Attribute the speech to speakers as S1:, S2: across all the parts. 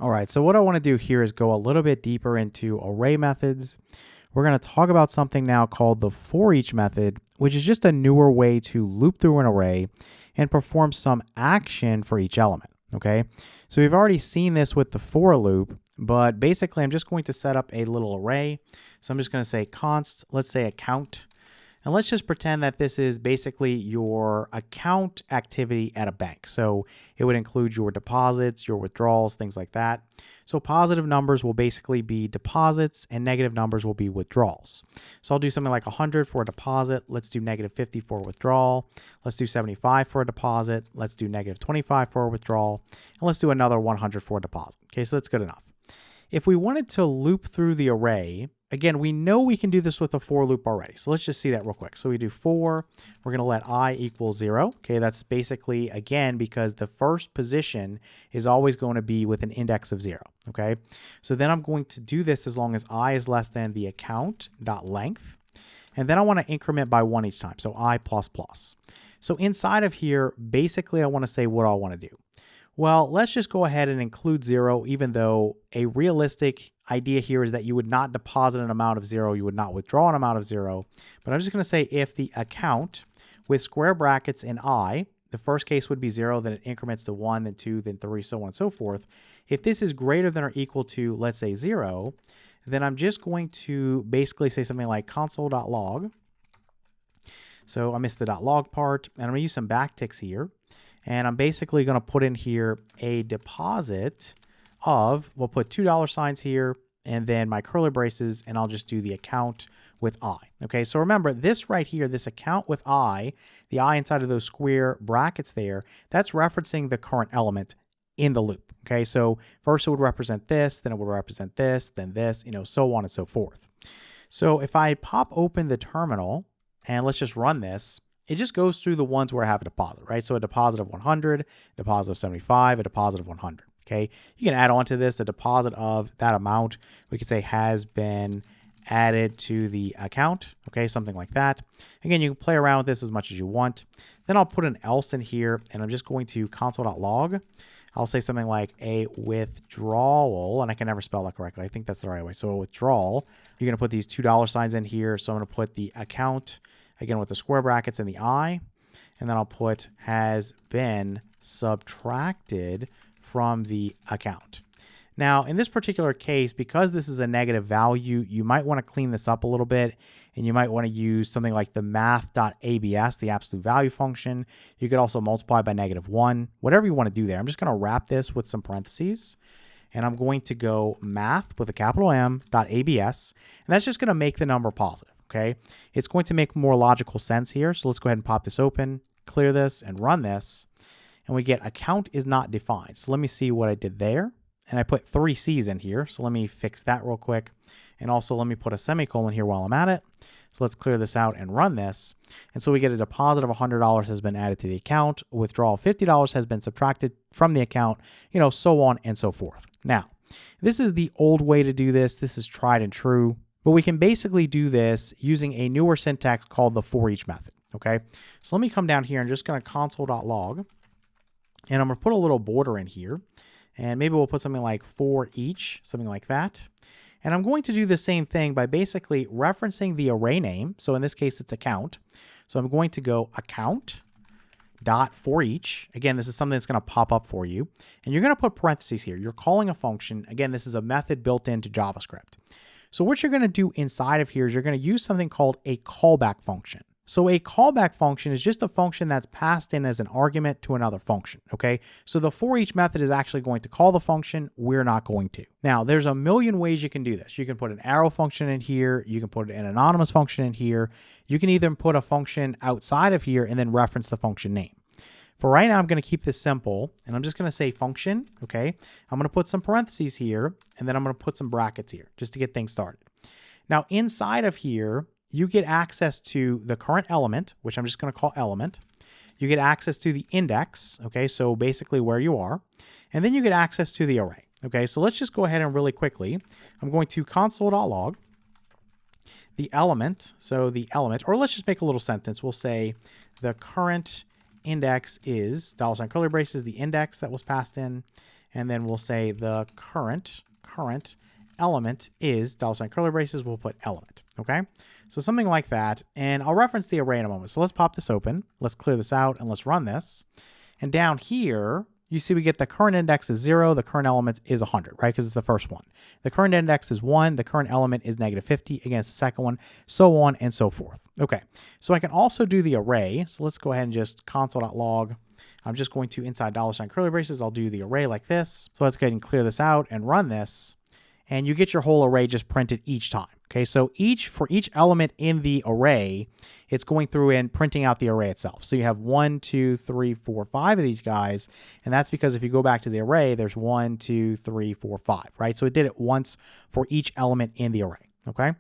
S1: All right, so what I want to do here is go a little bit deeper into array methods. We're going to talk about something now called the forEach method, which is just a newer way to loop through an array and perform some action for each element, okay? So we've already seen this with the for loop, but basically I'm just going to set up a little array. So I'm just going to say const, let's say account, and let's just pretend that this is basically your account activity at a bank. So it would include your deposits, your withdrawals, things like that. So positive numbers will basically be deposits and negative numbers will be withdrawals. So I'll do something like 100 for a deposit. Let's do negative 50 for a withdrawal. Let's do 75 for a deposit. Let's do negative 25 for a withdrawal. And let's do another 100 for a deposit. Okay, so that's good enough. If we wanted to loop through the array, again, we know we can do this with a for loop already. So let's just see that real quick. So we do for, we're going to let I equal 0. Okay, that's basically, again, because the first position is always going to be with an index of 0. Okay, so then I'm going to do this as long as I is less than the account.length. And then I want to increment by 1 each time. So I plus plus. So inside of here, basically, I want to say what I want to do. Well, let's just go ahead and include 0, even though a realistic idea here is that you would not deposit an amount of 0, you would not withdraw an amount of 0. But I'm just going to say if the account with square brackets in I, the first case would be 0, then it increments to 1, then 2, then 3, so on and so forth. If this is greater than or equal to, let's say 0, then I'm just going to basically say something like console.log. So I missed the .log part, and I'm going to use some backticks here. And I'm basically going to put in here a deposit of, we'll put $2 signs here, and then my curly braces, and I'll just do the account with I. Okay, so remember this right here, this account with I, the I inside of those square brackets there, that's referencing the current element in the loop. Okay, so first it would represent this, then it would represent this, then this, so on and so forth. So if I pop open the terminal, and let's just run this, it just goes through the ones where I have a deposit, right? So a deposit of 100, deposit of 75, a deposit of 100, okay? You can add on to this a deposit of that amount. We could say has been added to the account, okay? Something like that. Again, you can play around with this as much as you want. Then I'll put an else in here, and I'm just going to console.log. I'll say something like a withdrawal, and I can never spell that correctly. I think that's the right way. So a withdrawal, you're going to put these $2 signs in here. So I'm going to put the account, again, with the square brackets and the I, and then I'll put has been subtracted from the account. Now, in this particular case, because this is a negative value, you might want to clean this up a little bit, and you might want to use something like the math.abs, the absolute value function. You could also multiply by -1, whatever you want to do there. I'm just going to wrap this with some parentheses, and I'm going to go math with a capital M.abs, and that's just going to make the number positive. Okay, it's going to make more logical sense here. So let's go ahead and pop this open, clear this, and run this. And we get account is not defined. So let me see what I did there. And I put 3 C's in here. So let me fix that real quick. And also let me put a semicolon here while I'm at it. So let's clear this out and run this. And so we get a deposit of $100 has been added to the account. A withdrawal of $50 has been subtracted from the account, so on and so forth. Now, this is the old way to do this. This is tried and true. But we can basically do this using a newer syntax called the forEach method, okay? So let me come down here and just going to console.log, and I'm going to put a little border in here, and maybe we'll put something like forEach, something like that. And I'm going to do the same thing by basically referencing the array name. So in this case, it's account. So I'm going to go account.forEach. Again, this is something that's going to pop up for you. And you're going to put parentheses here. You're calling a function. Again, this is a method built into JavaScript. So what you're going to do inside of here is you're going to use something called a callback function. So a callback function is just a function that's passed in as an argument to another function, okay? So the forEach method is actually going to call the function. We're not going to. Now, there's a million ways you can do this. You can put an arrow function in here. You can put an anonymous function in here. You can even put a function outside of here and then reference the function name. For right now, I'm going to keep this simple, and I'm just going to say function, okay? I'm going to put some parentheses here, and then I'm going to put some brackets here just to get things started. Now, inside of here, you get access to the current element, which I'm just going to call element. You get access to the index, okay? So basically where you are. And then you get access to the array, okay? So let's just go ahead and really quickly, I'm going to console.log, the element, so the element, or let's just make a little sentence. We'll say the current index is $, curly braces, the index that was passed in, and then we'll say the current element is $ curly braces, we'll put element, okay? So something like that, and I'll reference the array in a moment. So let's pop this open, let's clear this out, and let's run this. And down here, you see we get the current index is 0, the current element is 100, right? Because it's the first one. The current index is 1, the current element is -50, again, it's the second one, so on and so forth. Okay, so I can also do the array. So let's go ahead and just console.log. I'm just going to, inside $ curly braces, I'll do the array like this. So let's go ahead and clear this out and run this. And you get your whole array just printed each time. Okay, so for each element in the array, it's going through and printing out the array itself. So you have 1, 2, 3, 4, 5 of these guys, and that's because if you go back to the array, there's 1, 2, 3, 4, 5, right? So it did it once for each element in the array, okay?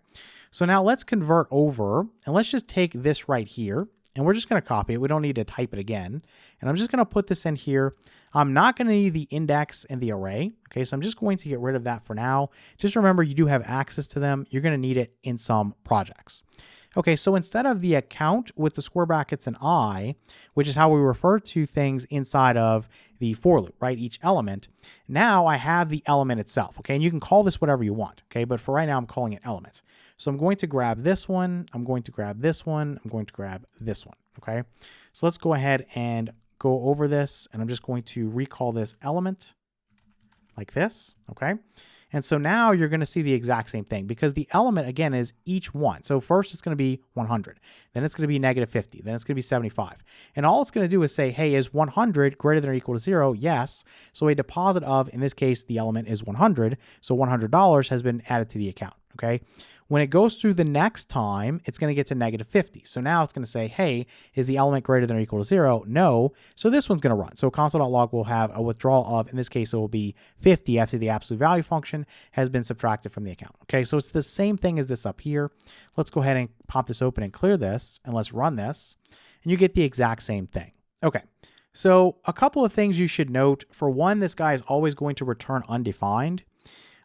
S1: So now let's convert over, and let's just take this right here, and we're just going to copy it. We don't need to type it again. And I'm just going to put this in here. I'm not going to need the index and the array. Okay, so I'm just going to get rid of that for now. Just remember, you do have access to them. You're going to need it in some projects. Okay, so instead of the account with the square brackets and I, which is how we refer to things inside of the for loop, right? Each element. Now I have the element itself, okay? And you can call this whatever you want, okay? But for right now, I'm calling it element. So I'm going to grab this one. I'm going to grab this one. I'm going to grab this one, okay? So let's go ahead and go over this, and I'm just going to recall this element like this, okay? And so now you're going to see the exact same thing because the element, again, is each one. So first it's going to be 100. Then it's going to be -50. Then it's going to be 75. And all it's going to do is say, hey, is 100 greater than or equal to 0? Yes. So a deposit of, in this case, the element is 100. So $100 has been added to the account, okay? When it goes through the next time, it's going to get to -50. So now it's going to say, hey, is the element greater than or equal to 0? No. So this one's going to run. So console.log will have a withdrawal of, in this case, it will be 50 after the absolute value function has been subtracted from the account. Okay, so it's the same thing as this up here. Let's go ahead and pop this open and clear this, and let's run this, and you get the exact same thing. Okay, so a couple of things you should note. For one, this guy is always going to return undefined.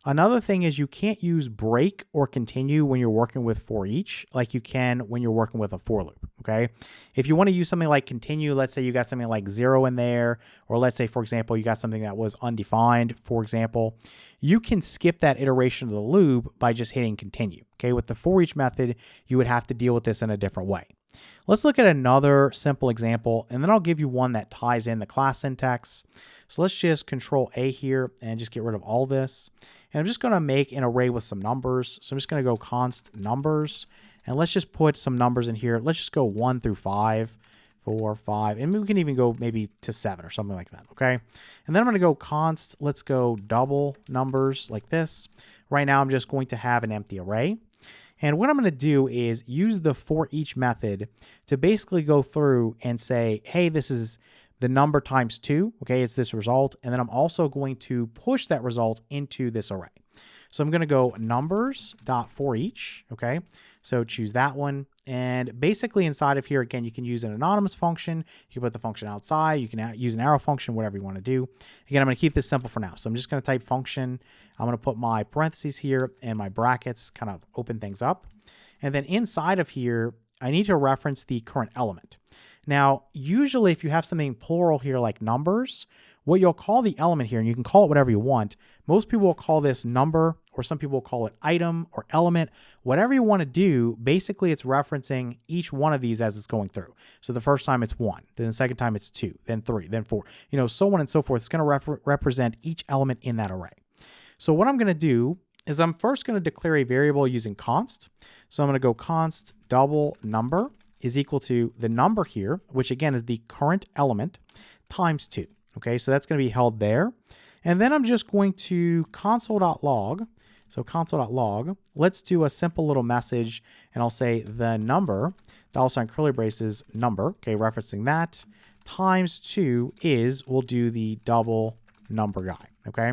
S1: Another thing is you can't use break or continue when you're working with for each like you can when you're working with a for loop, okay? If you want to use something like continue, let's say you got something like 0 in there, or let's say, for example, you got something that was undefined, for example, you can skip that iteration of the loop by just hitting continue, okay? With the for each method, you would have to deal with this in a different way. Let's look at another simple example, and then I'll give you one that ties in the class syntax. So let's just Control A here and just get rid of all this. And I'm just going to make an array with some numbers. So I'm just going to go const numbers, and let's just put some numbers in here. Let's just go 1 through 5, 4, 5, and we can even go maybe to 7 or something like that, okay? And then I'm going to go const, let's go double numbers like this. Right now I'm just going to have an empty array. And what I'm going to do is use the for each method to basically go through and say, hey, this is the number times 2, okay, it's this result, and then I'm also going to push that result into this array. So I'm going to go numbers.forEach, okay, so choose that one, and basically inside of here, again, you can use an anonymous function, you can put the function outside, you can use an arrow function, whatever you want to do. Again, I'm going to keep this simple for now, so I'm just going to type function, I'm going to put my parentheses here and my brackets, kind of open things up, and then inside of here, I need to reference the current element. Now, usually if you have something plural here like numbers, what you'll call the element here, and you can call it whatever you want, most people will call this number, or some people will call it item or element, whatever you want to do. Basically, it's referencing each one of these as it's going through. So the first time it's 1, then the second time it's 2, then 3, then 4, you know, so on and so forth. It's going to represent each element in that array. So what I'm going to do is I'm first going to declare a variable using const. So I'm going to go const double number is equal to the number here, which again is the current element, times 2. Okay, so that's going to be held there. And then I'm just going to console.log. So console.log, let's do a simple little message, and I'll say the number, $ curly braces number, okay, referencing that, times 2 is, we'll do the double number guy, okay?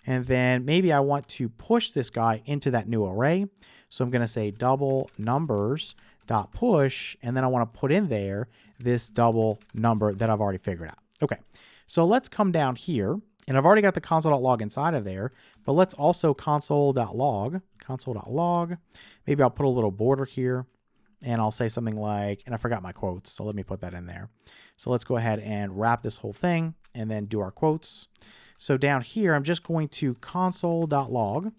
S1: And then maybe I want to push this guy into that new array. So I'm going to say double numbers dot push, and then I want to put in there this double number that I've already figured out. Okay, so let's come down here, and I've already got the console.log inside of there, but let's also console.log, maybe I'll put a little border here, and I'll say something like, and I forgot my quotes, so let me put that in there. So let's go ahead and wrap this whole thing, and then do our quotes. So down here, I'm just going to console.log,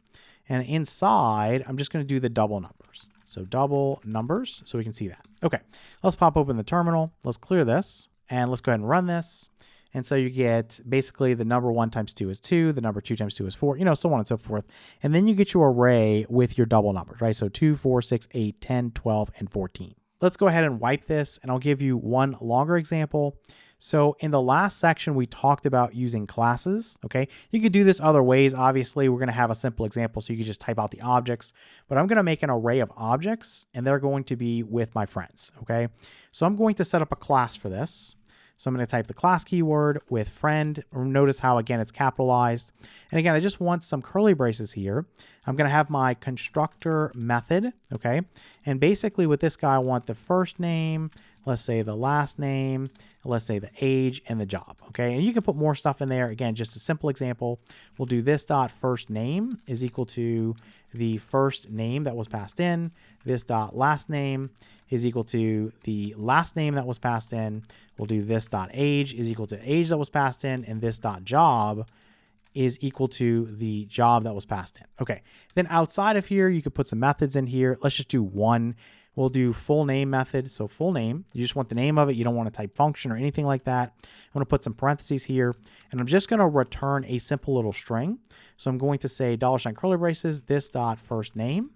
S1: and inside, I'm just going to do the double numbers. So double numbers, so we can see that. Okay, let's pop open the terminal. Let's clear this, and let's go ahead and run this. And so you get basically the number 1 times 2 is 2, the number 2 times 2 is 4, so on and so forth. And then you get your array with your double numbers, right? So 2, 4, 6, 8, 10, 12, and 14. Let's go ahead and wipe this, and I'll give you one longer example. So in the last section, we talked about using classes, okay? You could do this other ways. Obviously, we're going to have a simple example, so you could just type out the objects. But I'm going to make an array of objects, and they're going to be with my friends, okay? So I'm going to set up a class for this. So I'm going to type the class keyword with friend. Notice how, again, it's capitalized. And again, I just want some curly braces here. I'm going to have my constructor method, okay? And basically with this guy, I want the first name, let's say the last name, let's say the age, and the job, okay? And you can put more stuff in there. Again, just a simple example. We'll do this.firstName is equal to the first name that was passed in. This.lastName is equal to the last name that was passed in. We'll do this.age is equal to age that was passed in, and this.job is equal to the job that was passed in. Okay, then outside of here, you could put some methods in here. Let's just do one. We'll do fullName method. So fullName, you just want the name of it. You don't want to type function or anything like that. I'm going to put some parentheses here, and I'm just going to return a simple little string. So I'm going to say $ curly braces, this.firstName.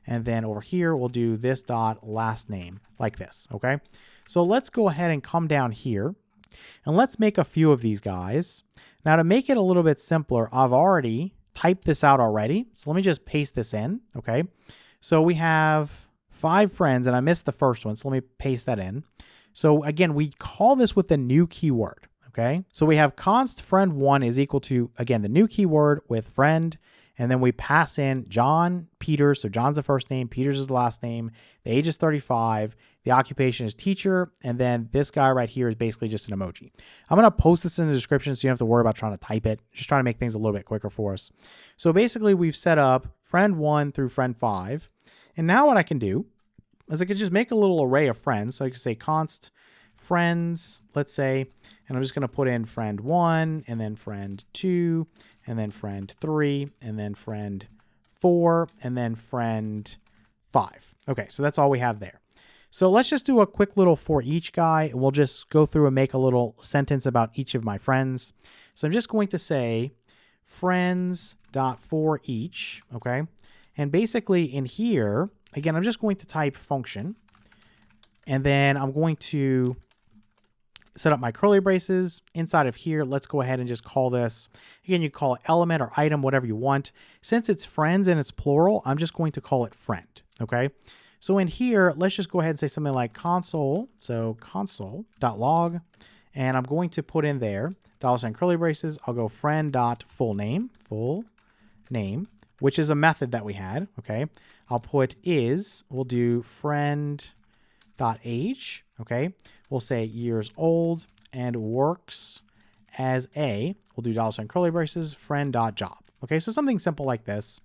S1: And then over here, we'll do this.lastName like this, okay? So let's go ahead and come down here, and let's make a few of these guys. Now to make it a little bit simpler, I've already typed this out already. So let me just paste this in, okay? So we have 5 friends, and I missed the first one, so let me paste that in. So again, we call this with the new keyword, okay? So we have const friend1 is equal to, again, the new keyword with friend, and then we pass in John Peters. So John's the first name, Peters is the last name, the age is 35, the occupation is teacher, and then this guy right here is basically just an emoji. I'm going to post this in the description so you don't have to worry about trying to type it. Just trying to make things a little bit quicker for us. So basically we've set up friend 1 through friend 5. And now what I can do is I could just make a little array of friends. So I could say const friends, let's say, and I'm just going to put in friend 1, and then friend 2, and then friend 3, and then friend 4, and then friend 5. Okay, so that's all we have there. So let's just do a quick little for each guy, and we'll just go through and make a little sentence about each of my friends. So I'm just going to say friends.forEach, okay? And basically in here, again, I'm just going to type function, and then I'm going to set up my curly braces. Inside of here, let's go ahead and just call this, again, you call it element or item, whatever you want. Since it's friends and it's plural, I'm just going to call it friend, okay? So in here, let's just go ahead and say something like console, so console.log, and I'm going to put in there, $ curly braces, I'll go friend.fullName, full name, which is a method that we had, okay? I'll put is, we'll do friend.age, okay? We'll say years old and works as a, we'll do $ curly braces, friend.job, okay? So something simple like this.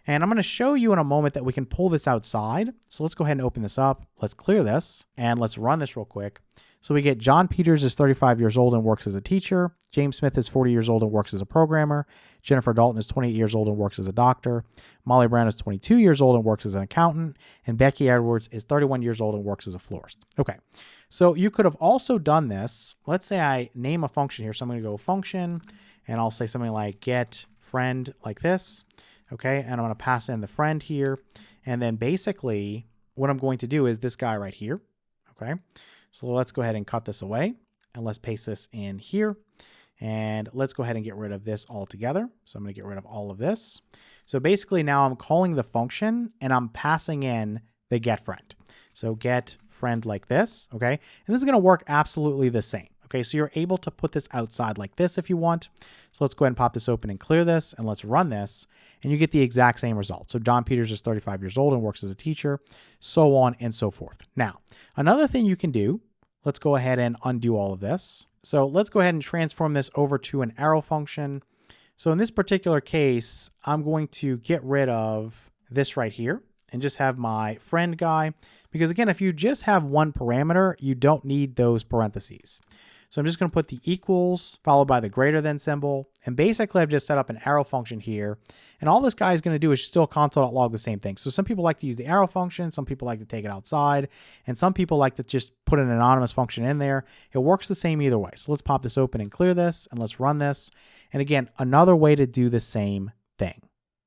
S1: And I'm going to show you in a moment that we can pull this outside. So let's go ahead and open this up. Let's clear this and let's run this real quick. So we get John Peters is 35 years old and works as a teacher. James Smith is 40 years old and works as a programmer. Jennifer Dalton is 28 years old and works as a doctor. Molly Brown is 22 years old and works as an accountant. And Becky Edwards is 31 years old and works as a florist. Okay, so you could have also done this. Let's say I name a function here. So I'm going to go function, and I'll say something like get friend like this. Okay, and I'm going to pass in the friend here. And then basically what I'm going to do is this guy right here. Okay, so let's go ahead and cut this away, and let's paste this in here. And let's go ahead and get rid of this altogether. So I'm going to get rid of all of this. So basically now I'm calling the function, and I'm passing in the get friend. So get friend like this, okay? And this is going to work absolutely the same. Okay, so you're able to put this outside like this if you want. So let's go ahead and pop this open and clear this, and let's run this, and you get the exact same result. So John Peters is 35 years old and works as a teacher, so on and so forth. Now, another thing you can do, let's go ahead and undo all of this. So let's go ahead and transform this over to an arrow function. So in this particular case, I'm going to get rid of this right here and just have my friend guy, because again, if you just have one parameter, you don't need those parentheses. So I'm just going to put the equals followed by the greater than symbol. And basically I've just set up an arrow function here. And all this guy is going to do is still console.log the same thing. So some people like to use the arrow function. Some people like to take it outside. And some people like to just put an anonymous function in there. It works the same either way. So let's pop this open and clear this. And let's run this. And again, another way to do the same thing.